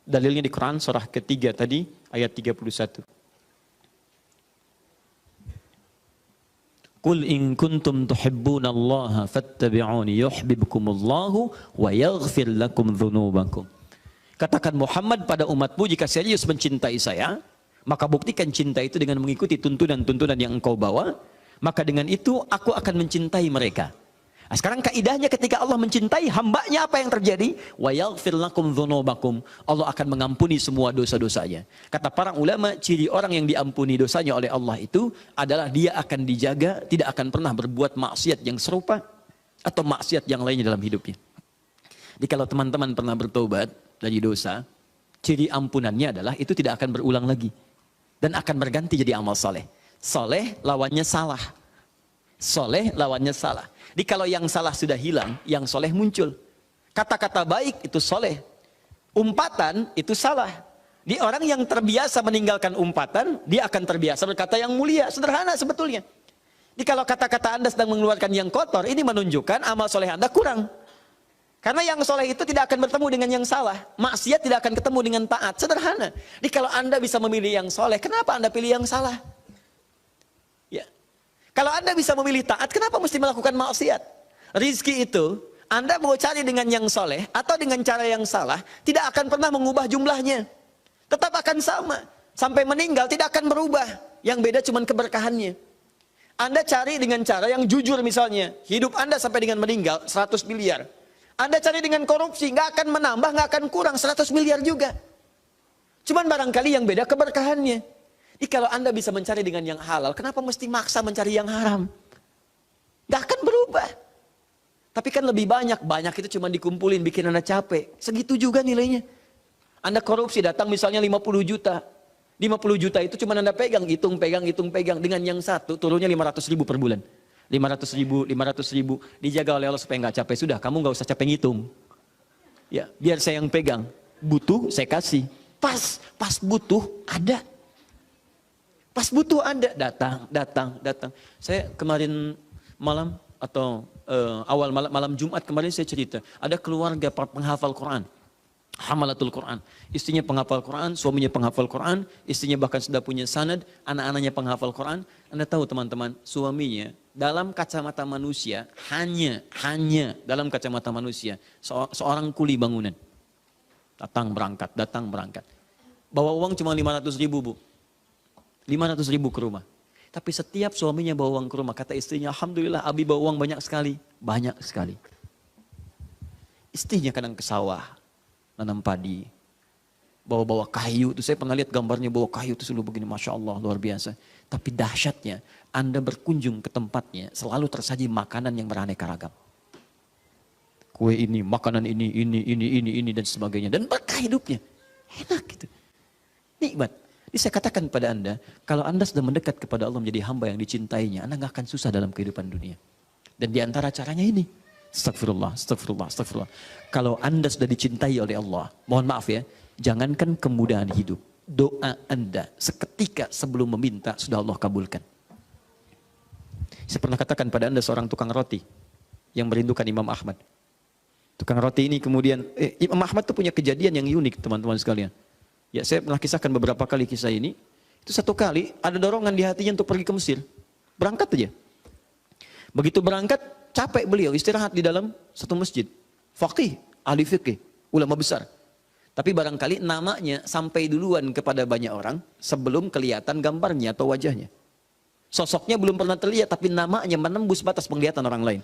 Dalilnya di Quran surah ketiga tadi ayat 31. Qul in kuntum tuhibbunallaha fattabi'uni yuhibbukumullahu wa yaghfir lakum dzunubakum. Katakan Muhammad pada umatmu, jika serius mencintai saya, maka buktikan cinta itu dengan mengikuti tuntunan-tuntunan yang engkau bawa, maka dengan itu aku akan mencintai mereka. Nah, sekarang kaidahnya ketika Allah mencintai hambanya, apa yang terjadi? Wa yaghfir lakum dzunubakum. Allah akan mengampuni semua dosa-dosanya. Kata para ulama, ciri orang yang diampuni dosanya oleh Allah itu adalah dia akan dijaga, tidak akan pernah berbuat maksiat yang serupa atau maksiat yang lainnya dalam hidupnya. Jadi kalau teman-teman pernah bertobat dari dosa, ciri ampunannya adalah itu tidak akan berulang lagi dan akan berganti jadi amal soleh. Soleh lawannya salah. Soleh lawannya salah. Jadi kalau yang salah sudah hilang, yang soleh muncul. Kata-kata baik itu soleh. Umpatan itu salah. Di orang yang terbiasa meninggalkan umpatan, dia akan terbiasa berkata yang mulia. Sederhana sebetulnya. Jadi kalau kata-kata Anda sedang mengeluarkan yang kotor, ini menunjukkan amal soleh Anda kurang. Karena yang soleh itu tidak akan bertemu dengan yang salah. Maksiat tidak akan ketemu dengan taat. Sederhana. Jadi kalau Anda bisa memilih yang soleh, kenapa Anda pilih yang salah? Ya. Kalau Anda bisa memilih taat, kenapa mesti melakukan maksiat? Rizki itu, Anda mau cari dengan yang soleh atau dengan cara yang salah, tidak akan pernah mengubah jumlahnya. Tetap akan sama. Sampai meninggal tidak akan berubah. Yang beda cuma keberkahannya. Anda cari dengan cara yang jujur misalnya. Hidup Anda sampai dengan meninggal 100 miliar. Anda cari dengan korupsi, nggak akan menambah, nggak akan kurang 100 miliar juga. Cuman barangkali yang beda keberkahannya. Jadi kalau Anda bisa mencari dengan yang halal, kenapa mesti maksa mencari yang haram? Gak akan berubah. Tapi kan lebih banyak itu cuma dikumpulin, bikin Anda capek. Segitu juga nilainya. Anda korupsi, datang misalnya 50 juta. 50 juta itu cuma Anda pegang, hitung, pegang. Dengan yang satu, turunnya 500 ribu per bulan. 500 ribu, dijaga oleh Allah supaya gak capek. Sudah, kamu gak usah capek ngitung. Ya, biar saya yang pegang. Butuh, saya kasih. Pas butuh, ada. Pas butuh Anda, datang. Saya kemarin malam atau awal malam Jumat kemarin saya cerita, ada keluarga penghafal Quran, hamalatul Quran. Istrinya penghafal Quran, suaminya penghafal Quran, istrinya bahkan sudah punya sanad, anak-anaknya penghafal Quran. Anda tahu teman-teman, suaminya dalam kacamata manusia, hanya dalam kacamata manusia, seorang kuli bangunan. Datang berangkat. Bawa uang cuma 500 ribu, Bu. 500 ribu ke rumah. Tapi setiap suaminya bawa uang ke rumah, kata istrinya, Alhamdulillah Abi bawa uang banyak sekali. Banyak sekali. Istrinya kadang ke sawah, nanam padi, bawa-bawa kayu. Itu saya pernah lihat gambarnya bawa kayu itu selalu begini, Masya Allah, luar biasa. Tapi dahsyatnya, Anda berkunjung ke tempatnya, selalu tersaji makanan yang beraneka ragam. Kue ini, makanan ini, dan sebagainya. Dan berkah hidupnya. Enak gitu. Nikmat. Jadi saya katakan pada Anda, kalau Anda sudah mendekat kepada Allah menjadi hamba yang dicintainya, Anda nggak akan susah dalam kehidupan dunia. Dan di antara caranya ini, astagfirullah. Kalau Anda sudah dicintai oleh Allah, mohon maaf ya, jangankan kemudahan hidup, doa Anda seketika sebelum meminta sudah Allah kabulkan. Saya pernah katakan pada Anda seorang tukang roti yang merindukan Imam Ahmad. Tukang roti ini kemudian, Imam Ahmad itu punya kejadian yang unik teman-teman sekalian. Ya, saya pernah kisahkan beberapa kali kisah ini. Itu satu kali ada dorongan di hatinya untuk pergi ke Mesir. Berangkat aja. Begitu berangkat, capek beliau istirahat di dalam satu masjid. Faqih, ahli fikih, ulama besar. Tapi barangkali namanya sampai duluan kepada banyak orang sebelum kelihatan gambarnya atau wajahnya. Sosoknya belum pernah terlihat, tapi namanya menembus batas penglihatan orang lain.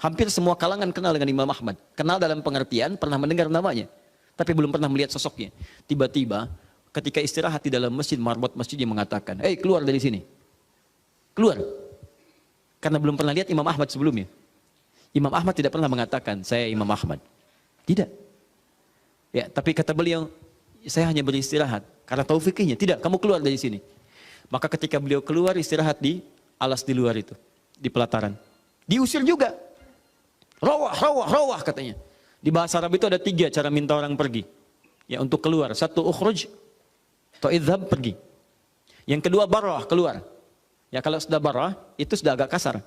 Hampir semua kalangan kenal dengan Imam Ahmad. Kenal dalam pengertian, pernah mendengar namanya. Tapi belum pernah melihat sosoknya. Tiba-tiba ketika istirahat di dalam masjid, marbot masjidnya mengatakan, keluar dari sini. Keluar. Karena belum pernah lihat Imam Ahmad sebelumnya. Imam Ahmad tidak pernah mengatakan, saya Imam Ahmad. Tidak. Ya, tapi kata beliau, saya hanya beristirahat. Karena tahu fikihnya. Tidak, kamu keluar dari sini. Maka ketika beliau keluar istirahat di alas di luar itu. Di pelataran. Diusir juga. Rawah katanya. Di bahasa Arab itu ada 3 cara minta orang pergi. Ya, untuk keluar. 1 ukhruj atau idhab, pergi. Yang kedua barah, keluar. Ya, kalau sudah barah itu sudah agak kasar.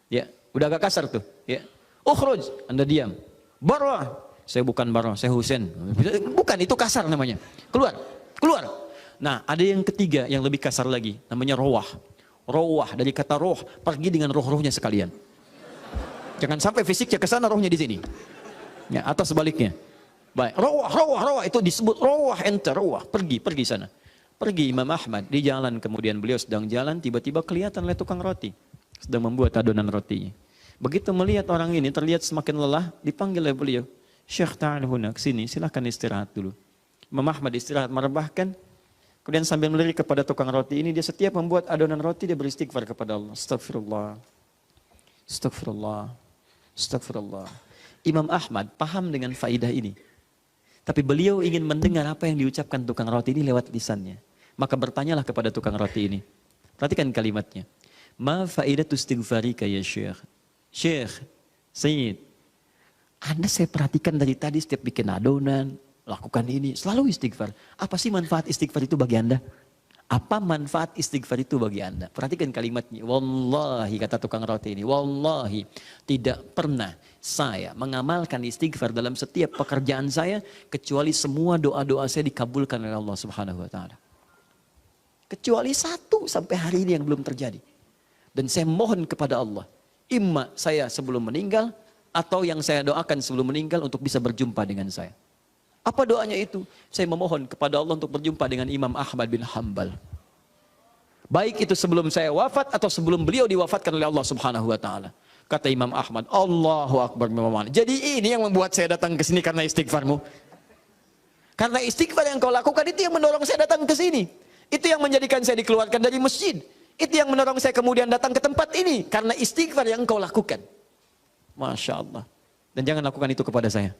Ya, udah agak kasar tuh, ya. Ukhruj, Anda diam. Barah, Saya bukan Barok, saya Husain. Bukan, itu kasar namanya. Keluar, keluar. Nah, ada yang ketiga yang lebih kasar lagi, namanya rawah. Rawah dari kata roh, pergi dengan roh-rohnya sekalian. Jangan sampai fisiknya ke sana, rohnya di sini. Ya, atau sebaliknya. Baik, rawah itu disebut rawah ente, rawah, pergi sana. Pergi Imam Ahmad di jalan, kemudian beliau sedang jalan, tiba-tiba kelihatan oleh tukang roti sedang membuat adonan rotinya. Begitu melihat orang ini terlihat semakin lelah, dipanggil oleh beliau, Syekh ta'al huna, kesini, silahkan istirahat dulu. Imam Ahmad istirahat merebahkan, kemudian sambil melirik kepada tukang roti ini, dia setiap membuat adonan roti, dia beristighfar kepada Allah. Astagfirullah, astagfirullah, astagfirullah. Imam Ahmad paham dengan faidah ini. Tapi beliau ingin mendengar apa yang diucapkan tukang roti ini lewat lisannya. Maka bertanyalah kepada tukang roti ini. Perhatikan kalimatnya. Ma faidatu istighfarika ya Syekh. Syekh, Sayyid, Anda saya perhatikan dari tadi setiap bikin adonan, lakukan ini, selalu istighfar. Apa sih manfaat istighfar itu bagi Anda? Apa manfaat istighfar itu bagi Anda? Perhatikan kalimatnya. Wallahi, kata tukang roti ini, wallahi tidak pernah saya mengamalkan istighfar dalam setiap pekerjaan saya kecuali semua doa-doa saya dikabulkan oleh Allah Subhanahu wa taala. Kecuali satu sampai hari ini yang belum terjadi. Dan saya mohon kepada Allah, imma saya sebelum meninggal atau yang saya doakan sebelum meninggal untuk bisa berjumpa dengan saya. Apa doanya itu? Saya memohon kepada Allah untuk berjumpa dengan Imam Ahmad bin Hanbal. Baik itu sebelum saya wafat atau sebelum beliau diwafatkan oleh Allah Subhanahu wa taala. Kata Imam Ahmad, Allahu Akbar. Jadi ini yang membuat saya datang ke sini karena istighfarmu. Karena istighfar yang kau lakukan itu yang mendorong saya datang ke sini. Itu yang menjadikan saya dikeluarkan dari masjid. Itu yang mendorong saya kemudian datang ke tempat ini. Karena istighfar yang engkau lakukan. Masya Allah. Dan jangan lakukan itu kepada saya.